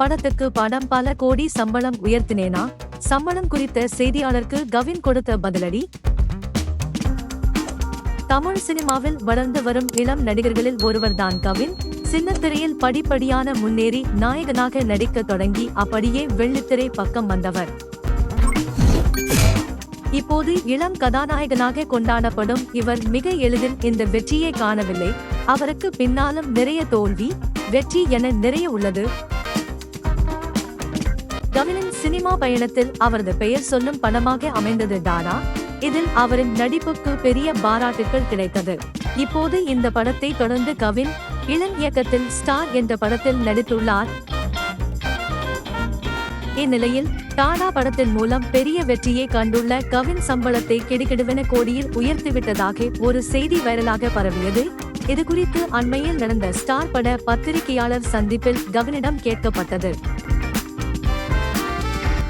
படத்துக்கு படம் பல கோடி சம்பளம் உயர்த்தினேனா? சம்பளம் குறித்த செய்தியாளருக்கு கவின் கொடுத்த பதிலடி. தமிழ் சினிமாவில் வளர்ந்து வரும் இளம் நடிகர்களில் ஒருவர்தான் கவின். சின்னத்திரையில் படிப்படியான முன்னேறி நாயகனாக நடிக்க தொடங்கி அப்படியே வெள்ளித்திரை பக்கம் வந்தவர். இப்போது இளம் கதாநாயகனாக கொண்டாடப்படும் இவர் மிக எளிதில் இந்த வெற்றியை காணவில்லை. அவருக்கு பின்னாலும் நிறைய தோல்வி, வெற்றி என நிறைய உள்ளது. கவினின் சினிமா பயணத்தில் அவரது பெயர் சொல்லும் படமாக அமைந்தது டாடா. இதில் அவரின் நடிப்புக்கு பெரிய பாராட்டுகள் கிடைத்தது. இப்போது இந்த படத்தை தொடர்ந்து கவின் இளம் இயக்கத்தில் ஸ்டார் என்ற படத்தில் நடித்துள்ளார். இந்நிலையில் டாடா படத்தின் மூலம் பெரிய வெற்றியை கண்டுள்ள கவின் சம்பளத்தை கிடுகிடுவென கோடியில் உயர்த்திவிட்டதாக ஒரு செய்தி வைரலாக பரவியது. இதுகுறித்து அண்மையில் நடந்த ஸ்டார் பட பத்திரிகையாளர் சந்திப்பில் கவினிடம் கேட்கப்பட்டது.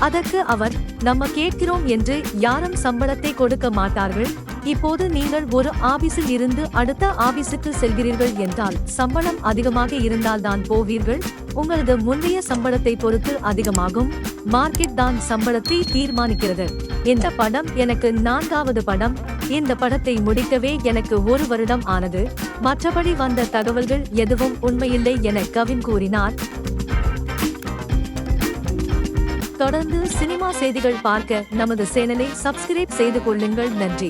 அதற்கு அவர், நம்ம கேட்கிறோம் என்று யாரும் சம்பளத்தை கொடுக்க மாட்டார்கள். இப்போது நீங்கள் ஒரு ஆபீஸில் இருந்து அடுத்த ஆபீஸுக்கு செல்கிறீர்கள் என்றால் சம்பளம் அதிகமாக இருந்தால்தான் போவீர்கள். உங்களது முந்தைய சம்பளத்தை பொறுத்து அதிகமாகும். மார்க்கெட் தான் சம்பளத்தை தீர்மானிக்கிறது. இந்த படம் எனக்கு 4வது படம். இந்த படத்தை முடிக்கவே எனக்கு 1 வருடம் ஆனது. மற்றபடி வந்த தகவல்கள் எதுவும் உண்மையில்லை என கவின் கூறினார். தொடர்ந்து சினிமா செய்திகள் பார்க்க நமது சேனலை சப்ஸ்கிரைப் செய்து கொள்ளுங்கள். நன்றி.